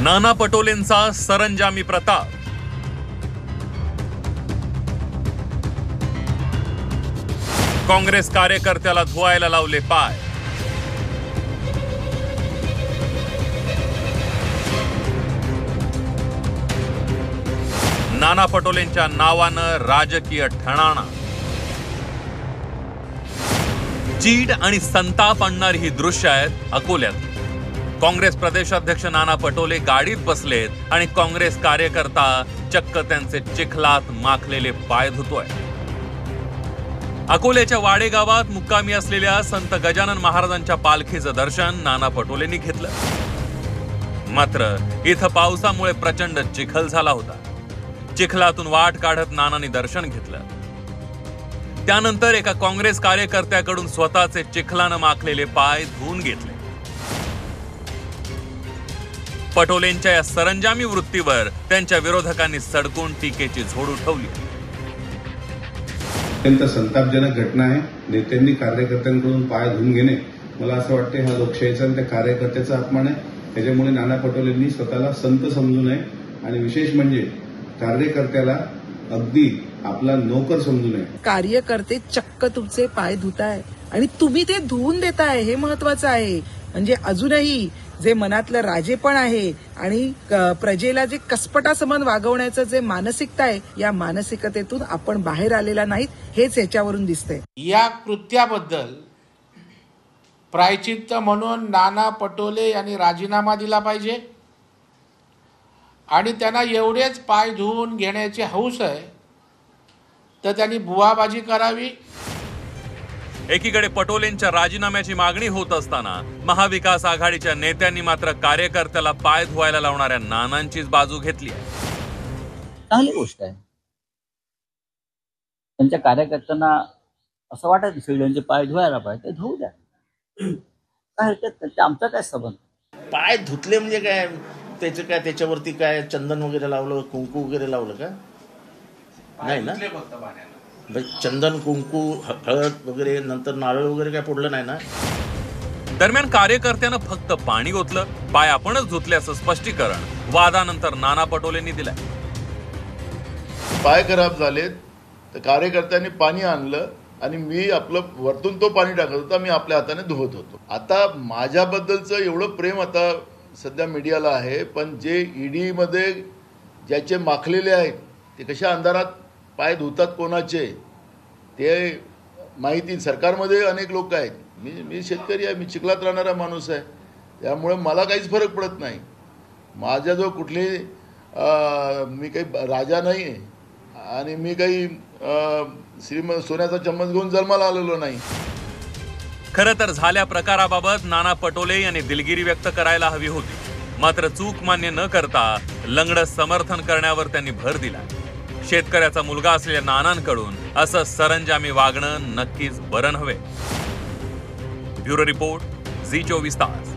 नाना पटोलेंचा सरंजामी प्रताप। काँग्रेस कार्यकर्त्याला धुवायला लावले पाय। नाना पटोलेंच्या नावानं राजकीय ठणाणा। चीड आणि संताप आणणारी ही दृश्य आहेत अकोल्यात। काँग्रेस प्रदेशाध्यक्ष नाना पटोले गाडीत बसलेत आणि काँग्रेस कार्यकर्ता चक्क त्यांचे चिखलात माखलेले पाय धुतोय। अकोल्याच्या वाडे गावात मुक्कामी असलेल्या संत गजानन महाराजांच्या पालखीचं दर्शन नाना पटोलेंनी घेतलं। मात्र इथं पावसामुळे प्रचंड चिखल झाला होता। चिखलातून वाट काढत नानांनी दर्शन घेतलं। त्यानंतर एका काँग्रेस कार्यकर्त्याकडून स्वतःचे चिखलानं माखलेले पाय धुवून घेतले। पटोलेंच्या या सरंजामी वृत्तीवर त्यांच्या विरोधकांनी सडकून टीकेची झोड उठवली। अत्यंत संतापजनक घटना आहे। नेत्यांनी कार्यकर्त्यांकडून पाय धुवून घेणे, मला असं वाटते हा लोकशाहीचा आणि त्या कार्यकर्त्याचा अपमान आहे। त्याच्यामुळे नाना पटोलेंनी स्वतःला संत समजू नये आणि विशेष म्हणजे कार्यकर्त्याला अगदी आपला नोकर समजू नये। कार्यकर्ते चक्क तुमचे पाय धुताय आणि तुम्ही ते धुवून देताय, हे महत्वाचं आहे। म्हणजे अजूनही जे मनातलं राजेपण आहे आणि प्रजेला जे कसपटासमान वागवण्याचं जे मानसिकता आहे, या मानसिकतेतून आपण बाहेर आलेला नाहीत, हेच याच्यावरून दिसतंय। या कृत्याबद्दल प्रायचित्त म्हणून नाना पटोले यांनी राजीनामा दिला पाहिजे आणि त्यांना एवढेच पाय धुवून घेण्याची हौस आहे तर त्यांनी बुवाबाजी करावी। एकीकडे पटोलेंच्या राजीनाम्याची मागणी होत असताना महाविकास आघाडीच्या नेत्यांनी मात्र कार्यकर्त्याला पाय धुवायला लावणाऱ्या नानांचीच बाजू घेतली आहे। चांगली गोष्ट आहे। त्यांच्या कार्यकर्त्यांना असं वाटत सगळ्यांचे पाय धुवायला पाहिजे, ते धुवू द्या, काय हरकत नाही, आमचा काय संबंध। पाय धुतले म्हणजे काय, त्याचं काय त्याच्यावरती काय चंदन वगैरे लावलं, कुंकू वगैरे लावलं का? नाही ना, चंदन कुंकू हळद वगैरे नंतर नारळ वगैरे काय फोडलं नाही ना। दरम्यान कार्यकर्त्यानं फक्त पाणी ओतलं, पाय आपणच धुतल्याचं स्पष्टीकरण वादानंतर नाना पटोलेंनी दिलंय। पाय खराब झालेत तर कार्यकर्त्यांनी पाणी आणलं आणि मी आपलं वरतून तो पाणी टाकत होता, मी आपल्या हाताने धुवत होतो। आता माझ्याबद्दलचं एवढं प्रेम आता सध्या मीडियाला आहे, पण जे ईडी मध्ये ज्याचे माखलेले आहेत ते कशा अंधारात पाय धुतात कोणाचे ते माहिती। सरकारमध्ये अनेक लोक आहेत, मी शेतकरी आहे, मी चिखलात राहणारा माणूस आहे, त्यामुळे मला काहीच फरक पडत नाही। माझ्या जो कुठली मी काही राजा नाही आहे आणि मी काही सोन्याचा चम्मच घेऊन जन्माला आलेलो नाही। खरं तर झाल्या प्रकाराबाबत नाना पटोले यांनी दिलगिरी व्यक्त करायला हवी होती, मात्र चूक मान्य न करता लंगडं समर्थन करण्यावर त्यांनी भर दिला। शेतकऱ्याचा मुलगा असलेल्या नानांकडून असं सरंजामी वागणं नक्कीच बरं नव्हे। ब्युरो रिपोर्ट, झी 24 तास।